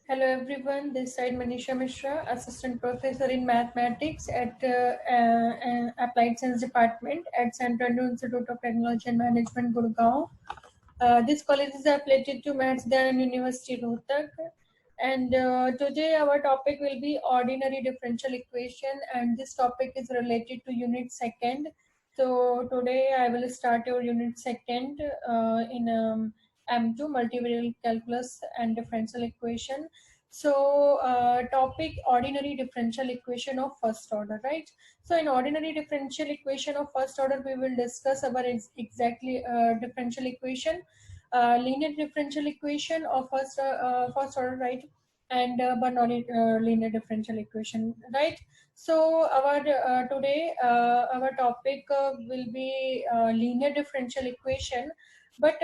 Hello everyone, this side Manisha Mishra, Assistant Professor in Mathematics at Applied Science Department at Central Institute of Technology and Management, Gurgaon. This college is affiliated to Mathsdan University, Rohtak. And today our topic will be ordinary differential equation, and this topic is related to unit second. So today I will start your unit second in M2 multivariable calculus and differential equation. So topic ordinary differential equation of first order, right? So in ordinary differential equation of first order, we will discuss about exactly differential equation, linear differential equation of first order, right? And Bernoulli linear differential equation, right? So our today our topic will be linear differential equation. But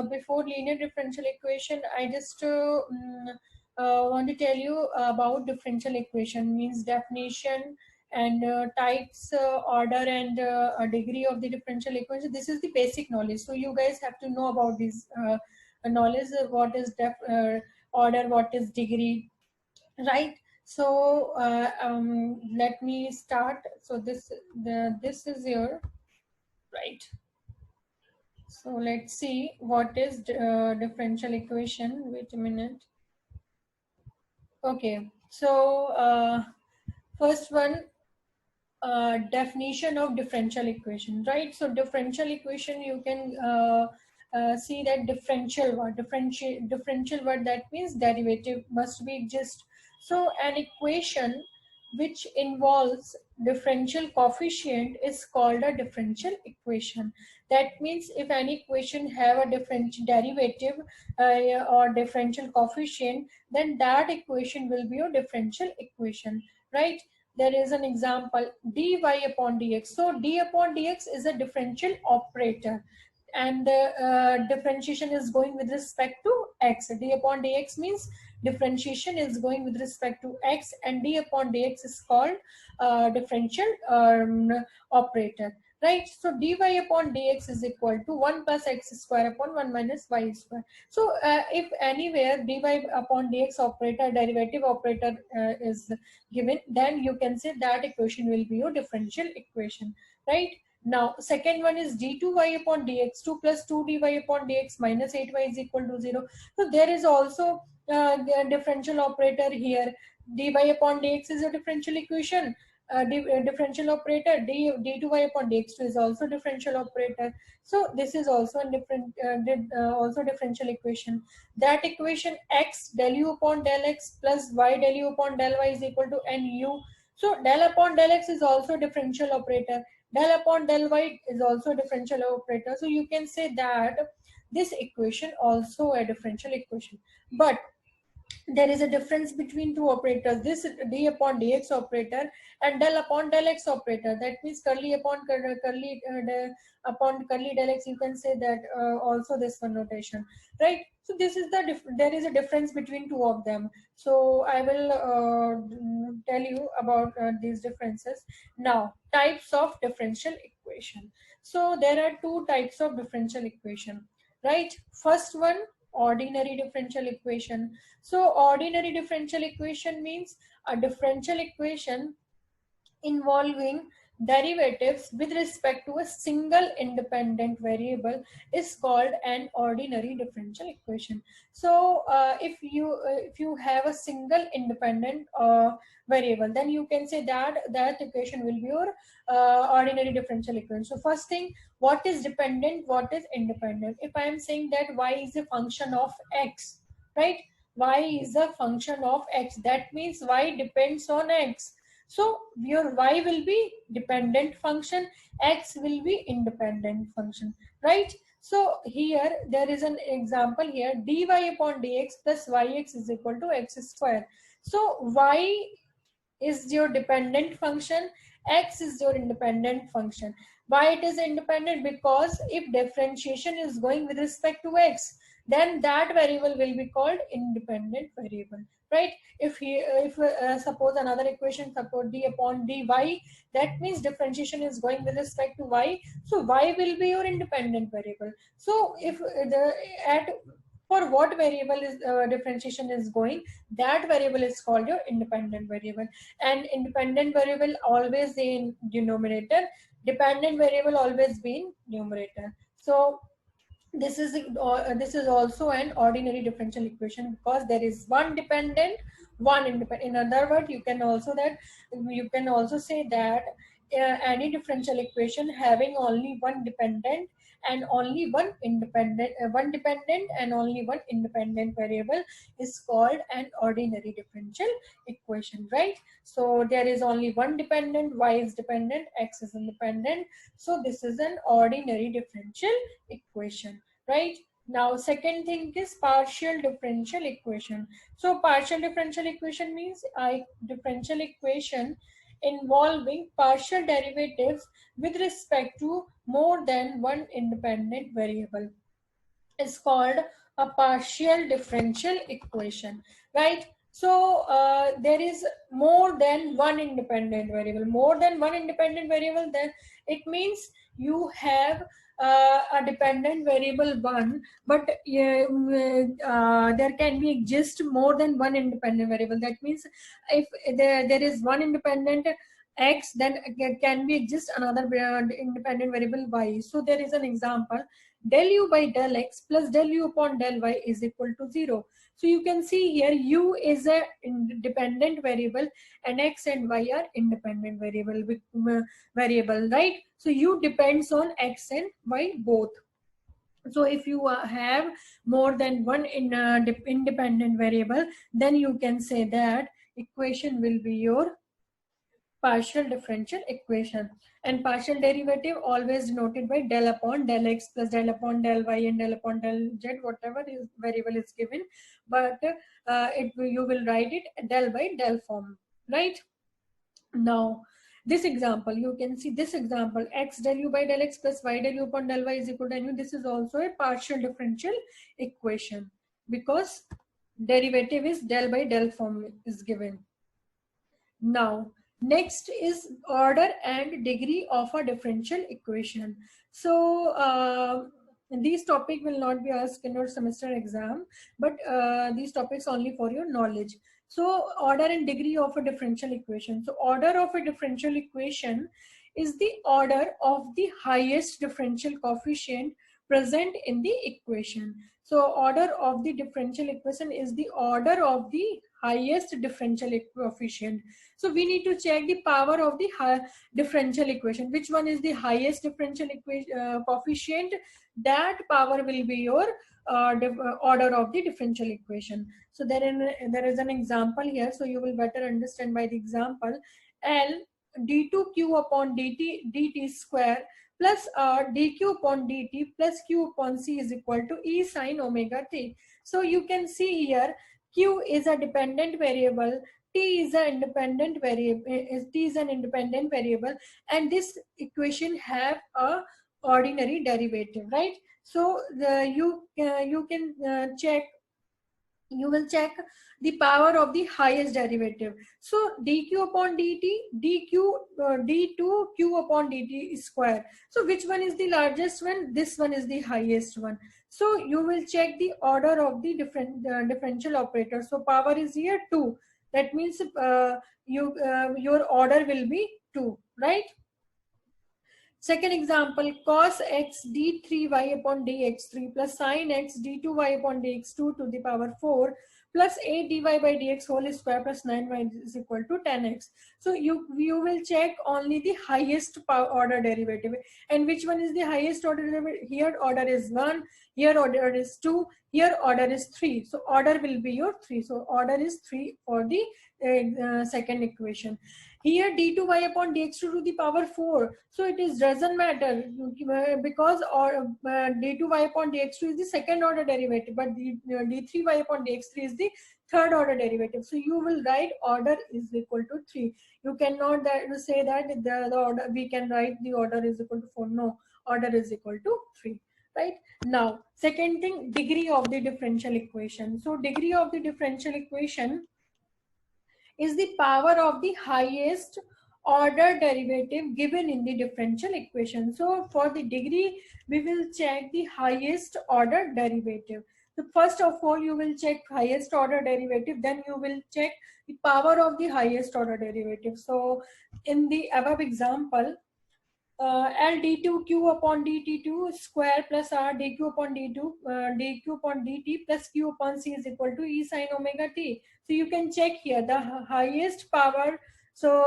before linear differential equation, I just want to tell you about differential equation, means definition and types, order, and a degree of the differential equation. This is the basic knowledge. So you guys have to know about this knowledge, what is order, what is degree, right? So let me start. So this is your right. So let's see what is differential equation. Wait a minute. Okay, so first one, definition of differential equation, right? So differential equation, you can see that differential word, that means derivative must be exist. So an equation which involves differential coefficient is called a differential equation. That means if any equation have a differential derivative or differential coefficient, then that equation will be a differential equation, right? There is an example, dy upon dx. So d upon dx is a differential operator, and differentiation is going with respect to x. D upon dx means differentiation is going with respect to x, and d upon dx is called differential operator, right? So dy upon dx is equal to 1 plus x square upon 1 minus y square. So if anywhere dy upon dx operator, derivative operator is given, then you can say that equation will be your differential equation, right? Now second one is d2y upon dx, 2 plus 2dy upon dx minus 8y is equal to 0. So there is also the differential operator here. Dy upon dx is a differential equation, differential operator. D2y upon dx2 is also differential operator. So this is also a different also differential equation. That equation, x del u upon del x plus y del u upon del y is equal to nu. So del upon del x is also differential operator. Del upon del y is also differential operator. So you can say that this equation also a differential equation. But there is a difference between two operators, this d upon dx operator and del upon del x operator. That means curly upon curly upon curly del x, you can say that also this one notation, right? So this is the there is a difference between two of them. So I will tell you about these differences. Now, types of differential equation. So there are two types of differential equation, right? First one, ordinary differential equation. So ordinary differential equation means a differential equation involving derivatives with respect to a single independent variable is called an ordinary differential equation. So if you have a single independent variable, then you can say that that equation will be your ordinary differential equation. So first thing, what is dependent, what is independent? If I am saying that y is a function of x, right? Y is a function of x, that means y depends on x. So your y will be dependent function, x will be independent function, right? So here there is an example here, dy upon dx plus yx is equal to x square. So y is your dependent function, x is your independent function. Why it is independent? Because if differentiation is going with respect to x, then that variable will be called independent variable, right? If suppose another equation, suppose d upon dy, that means differentiation is going with respect to y, so y will be your independent variable. So if the at for what variable is differentiation is going, that variable is called your independent variable. And independent variable always in denominator, dependent variable always be in numerator. So this is also an ordinary differential equation, because there is one dependent, one independent. In other words, you can also say that any differential equation having only one dependent and only one dependent and only one independent variable is called an ordinary differential equation, right? So there is only one dependent, y is dependent, x is independent. So this is an ordinary differential equation, right? Now second thing is partial differential equation. So partial differential equation means a differential equation involving partial derivatives with respect to more than one independent variable is called a partial differential equation, right? So there is more than one independent variable. More than one independent variable, then it means you have a dependent variable one, but there can be just more than one independent variable. That means if there is one independent x, then can be just another independent variable y. So there is an example: del u by del x plus del u upon del y is equal to 0. So you can see here u is a dependent variable and x and y are independent variable, right? So u depends on x and y both. So if you have more than one independent variable, then you can say that equation will be your partial differential equation. And partial derivative always denoted by del upon del x plus del upon del y and del upon del z, whatever is variable is given, but you will write it del by del form, right? Now this example, you can see this example: x del u by del x plus y del u upon del y is equal to nu. This is also a partial differential equation because derivative is del by del form is given. Now, next is order and degree of a differential equation. So, these topic will not be asked in your semester exam, but these topics only for your knowledge. So, order and degree of a differential equation. So, order of a differential equation is the order of the highest differential coefficient present in the equation. So, order of the differential equation is the order of the highest differential coefficient. So we need to check the power of the differential equation. Which one is the highest differential coefficient? That power will be your order of the differential equation. So there is an example here, so you will better understand by the example. L d2q upon dt square plus dq upon dt plus q upon c is equal to e sine omega t. So you can see here q is a dependent variable, t is an independent variable, t is an independent variable, and this equation have a ordinary derivative, right? So you can check, you will check the power of the highest derivative. So dq upon dt, d2q upon dt square. So which one is the largest one? This one is the highest one. So you will check the order of the differential operator. So power is here 2. That means your order will be 2, right? Second example, cos x d3y upon dx3 plus sin x d2y upon dx2 to the power 4 plus 8 dy by dx whole square plus 9y is equal to 10x. So you will check only the highest order derivative. And which one is the highest order derivative? Here order is 1, here order is 2, here order is 3. So order will be your 3. So order is 3 for the second equation. Here d2y upon dx2 to the power 4. So it is doesn't matter because d2y upon dx2 is the second order derivative, but d3y upon dx3 is the third order derivative. So you will write order is equal to 3. You cannot say that the order, we can write the order is equal to 4. No, order is equal to 3. Right? Now, second thing, degree of the differential equation. So degree of the differential equation is the power of the highest order derivative given in the differential equation. So for the degree, we will check the highest order derivative. So first of all, you will check highest order derivative, then you will check the power of the highest order derivative. So in the above example, L d2q upon dt2 square plus r dq upon d2 dq upon dt plus q upon c is equal to e sine omega t. So you can check here the highest power, so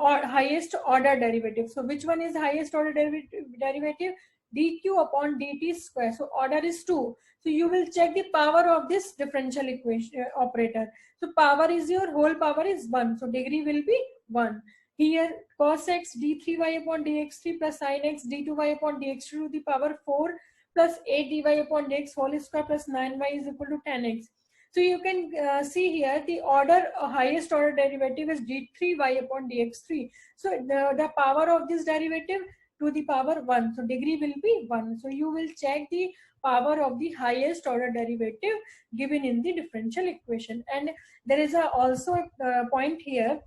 or highest order derivative. So which one is highest order derivative? dq upon dt square. So order is 2. So you will check the power of this differential equation operator. So power is your whole power is 1. So degree will be 1. Here cos x d3y upon dx3 plus sin x d2y upon dx2 to the power 4 plus 8 dy upon dx whole square plus 9y is equal to 10x. So you can see here the order highest order derivative is d3y upon dx3. So the power of this derivative to the power 1. So degree will be 1. So you will check the power of the highest order derivative given in the differential equation. And there is also a point here.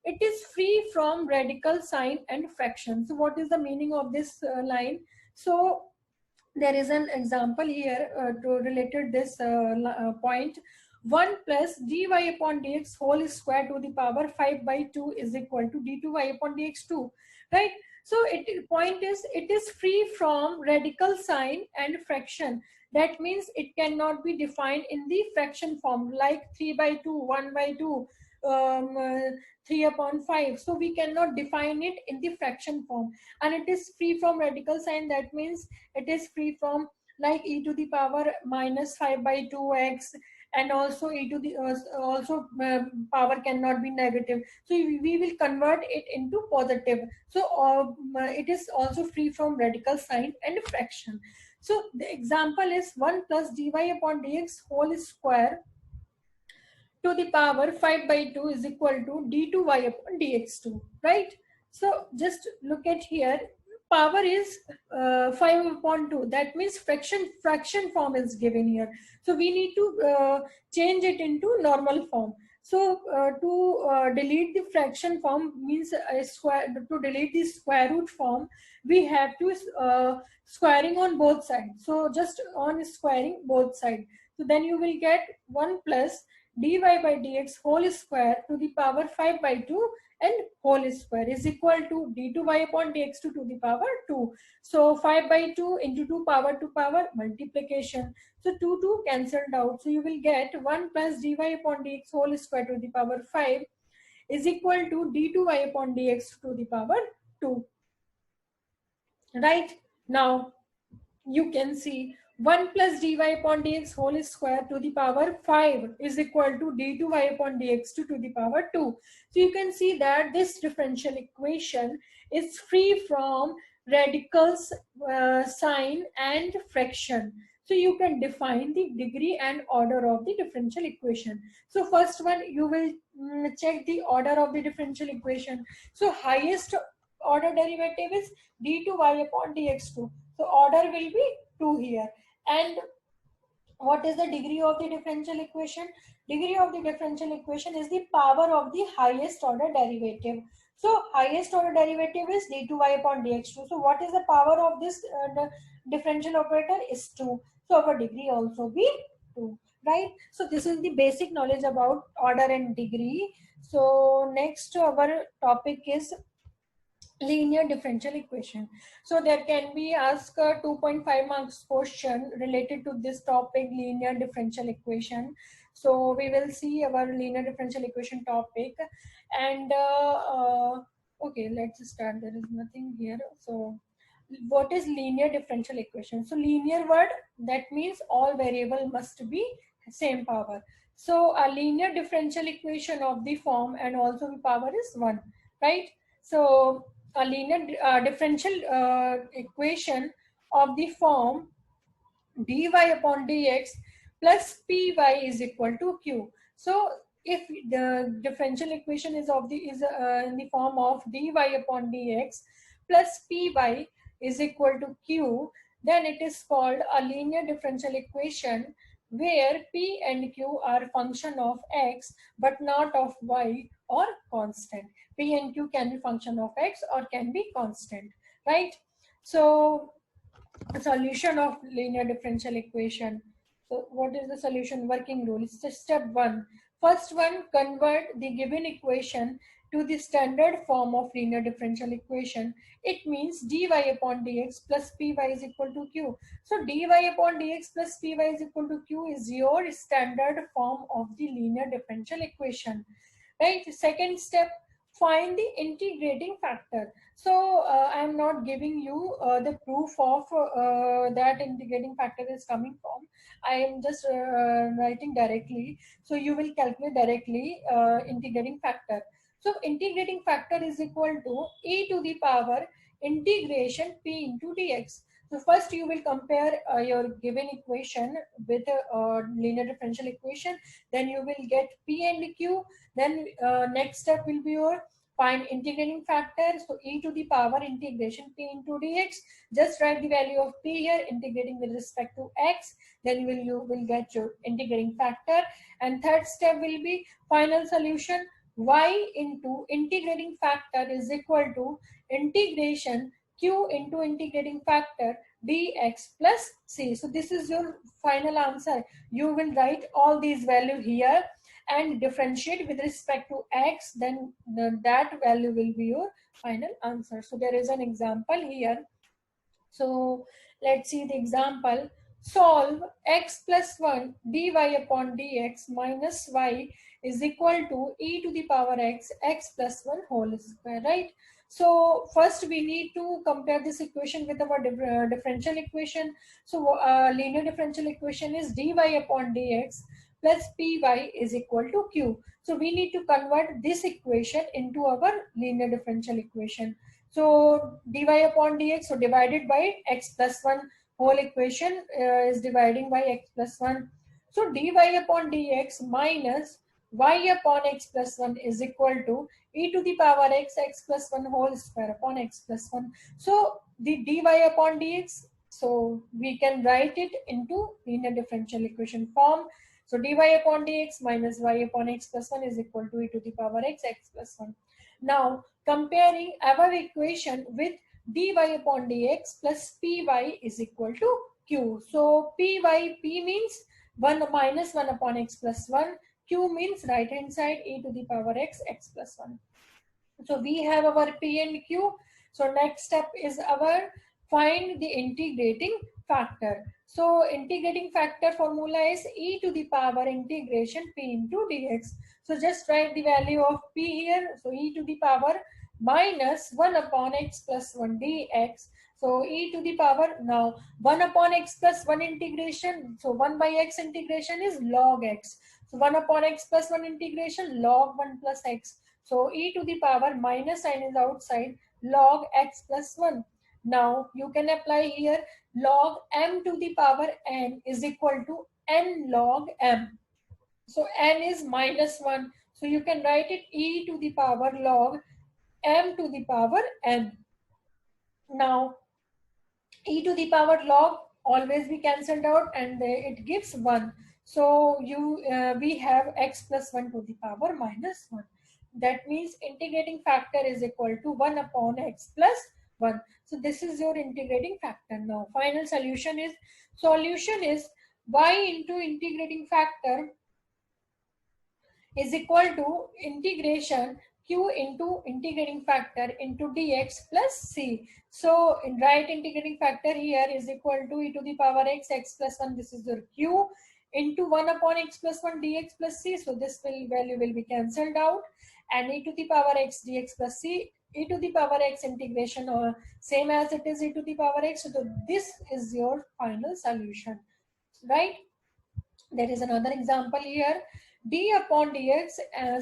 It is free from radical sign and fraction. So what is the meaning of this line? So there is an example here to related this point. 1 plus dy upon dx whole square to the power 5 by 2 is equal to d2y upon dx2, right? So point is it is free from radical sign and fraction. That means it cannot be defined in the fraction form like 3 by 2, 1 by 2, um, uh, 3 upon 5. So we cannot define it in the fraction form, and it is free from radical sign. That means it is free from like e to the power minus 5 by 2x, and also e to the also power cannot be negative. So we will convert it into positive. So it is also free from radical sign and fraction. So the example is 1 plus dy upon dx whole square to the power 5 by 2 is equal to d2y upon dx2, right? So just look at here, power is 5 upon 2. That means fraction form is given here. So we need to change it into normal form. So to delete the fraction form means to delete the square root form, we have to squaring on both sides. So just on squaring both sides. So then you will get 1 plus dy by dx whole square to the power 5 by 2 and whole square is equal to d2y upon dx2 to the power 2. So 5 by 2 into 2 power multiplication. So 2 cancelled out. So you will get 1 plus dy upon dx whole square to the power 5 is equal to d2y upon dx to the power 2. Right? Now you can see 1 plus dy upon dx whole square to the power 5 is equal to d2y upon dx to the power 2. So you can see that this differential equation is free from radicals, sign and fraction. So you can define the degree and order of the differential equation. So first one, you will check the order of the differential equation. So highest order derivative is d2y upon dx2. So order will be 2 here. And what is the degree of the differential equation? Degree of the differential equation is the power of the highest order derivative. So highest order derivative is d2y upon dx2. So what is the power of this differential operator is 2. So our degree also be 2, right? So this is the basic knowledge about order and degree. So next our topic is linear differential equation. So there can be asked a 2.5 marks question related to this topic, linear differential equation. So we will see our linear differential equation topic. And okay, let's start. There is nothing here. So what is linear differential equation? So linear word, that means all variable must be same power. So a linear differential equation of the form and also the power is 1, right? So a linear differential equation of the form dy upon dx plus py is equal to q. So if the differential equation is in the form of dy upon dx plus py is equal to q, then it is called a linear differential equation where p and q are function of x but not of y or constant. P and q can be function of x or can be constant, right? So solution of linear differential equation. So what is the solution working rule? It's just step one. First one, convert the given equation to the standard form of linear differential equation. It means dy upon dx plus py is equal to q. So dy upon dx plus py is equal to q is your standard form of the linear differential equation. Right? Second step, find the integrating factor. So I am not giving you the proof of that integrating factor is coming from. I am just writing directly. So you will calculate directly integrating factor. So integrating factor is equal to e to the power integration p into dx. So first you will compare your given equation with a linear differential equation. Then you will get p and q. Then next step will be your find integrating factor. So e to the power integration p into dx. Just write the value of p here, integrating with respect to x. Then you will get your integrating factor. And third step will be final solution. Y into integrating factor is equal to integration q into integrating factor dx plus c. So this is your final answer. You will write all these value here and differentiate with respect to x, then that value will be your final answer. So there is an example here. So let's see the example. Solve x plus 1 dy upon dx minus y is equal to e to the power x plus 1 whole square, right? So first we need to compare this equation with our differential equation. So linear differential equation is dy upon dx plus py is equal to q. So we need to convert this equation into our linear differential equation. So dy upon dx, so divided by x plus 1 whole equation is dividing by x plus 1. So dy upon dx minus y upon x plus 1 is equal to e to the power x plus 1 whole square upon x plus 1. So the dy upon dx, so we can write it into linear differential equation form. So dy upon dx minus y upon x plus 1 is equal to e to the power x plus 1. Now comparing our equation with dy upon dx plus py is equal to q. So p means 1 minus 1 upon x plus 1. Q means right hand side e to the power x plus 1. So we have our P and Q. So next step is our find the integrating factor. So integrating factor formula is e to the power integration P into dx. So just write the value of P here. So e to the power minus 1 upon x plus 1 dx. So e to the power, now 1 upon x plus 1 integration. So 1 by x integration is log x. So 1 upon x plus 1 integration log 1 plus x. So e to the power minus sign is outside, log x plus 1. Now you can apply here log m to the power n is equal to n log m. So n is minus 1. So you can write it e to the power log m to the power n. Now e to the power log always be cancelled out and it gives 1. So we have x plus 1 to the power minus 1. That means integrating factor is equal to 1 upon x plus 1. So this is your integrating factor. Now final solution is y into integrating factor is equal to integration q into integrating factor into dx plus c. So in right integrating factor here is equal to e to the power x plus 1, this is your q, into 1 upon x plus 1 dx plus c. So this value will be cancelled out, and e to the power x dx plus c, e to the power x integration or same as it is e to the power x. So this is your final solution, right? There is another example here. D upon dx,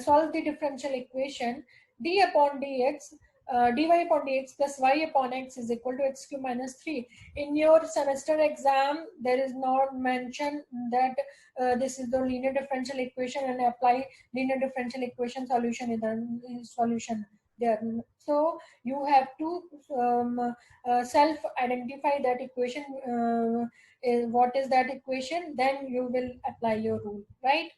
solve the differential equation. D upon dx, dy upon dx plus y upon x is equal to x cube minus 3. In your semester exam, there is not mentioned that this is the linear differential equation and apply linear differential equation solution in the solution there. So you have to self-identify that equation. What is that equation, then you will apply your rule, right?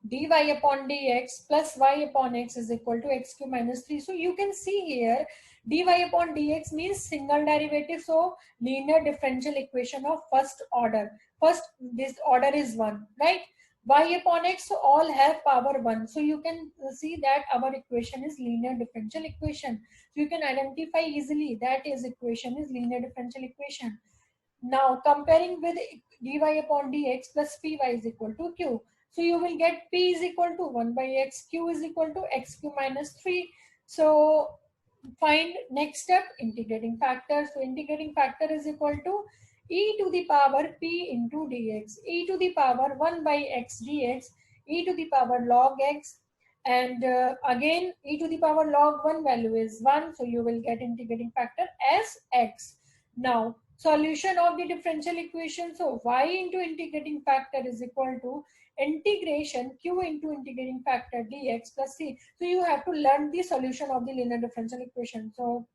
Dy upon dx plus y upon x is equal to x cube minus 3. So you can see here dy upon dx means single derivative, so linear differential equation of first order. First, this order is 1, right? Y upon x all have power 1. So you can see that our equation is linear differential equation. So you can identify easily that is equation is linear differential equation. Now comparing with dy upon dx plus py is equal to q. So you will get p is equal to 1 by x, q is equal to x q minus 3. So find next step, integrating factor. So integrating factor is equal to e to the power p into dx, e to the power 1 by x dx, e to the power log x, and again e to the power log 1 value is 1, so you will get integrating factor as x. Now solution of the differential equation, so y into integrating factor is equal to integration q into integrating factor dx plus c. So you have to learn the solution of the linear differential equation. So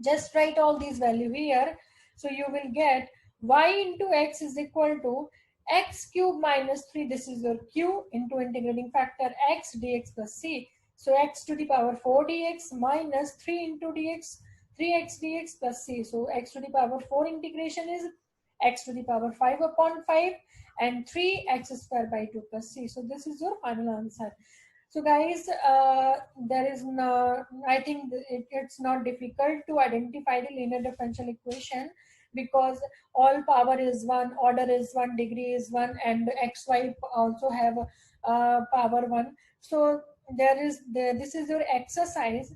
just write all these value here. So you will get y into x is equal to x cube minus 3, this is your q, into integrating factor x dx plus c. So x to the power 4 dx minus 3 into dx, 3x dx plus c. So x to the power 4 integration is x to the power 5 upon 5 and 3x square by 2 plus c. So this is your final answer. So guys, there is no, I think it's not difficult to identify the linear differential equation, because all power is 1, order is 1, degree is 1, and xy also have power 1. So this is your exercise.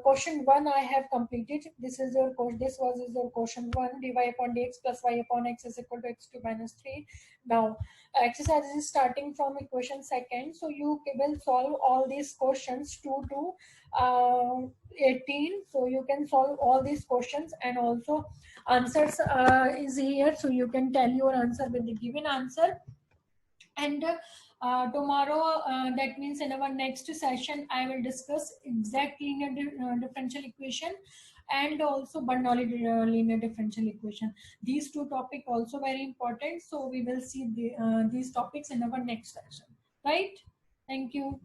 Question 1 I have completed. This is your this was is your question 1, dy upon dx plus y upon x is equal to x cube minus 3. Now exercise is starting from equation second, so you will solve all these questions 2 to 18. So you can solve all these questions, and also answers is here, so you can tell your answer with the given answer. And tomorrow, that means in our next session, I will discuss exact linear differential equation and also Bernoulli linear differential equation. These two topics also very important. So we will see these topics in our next session. Right? Thank you.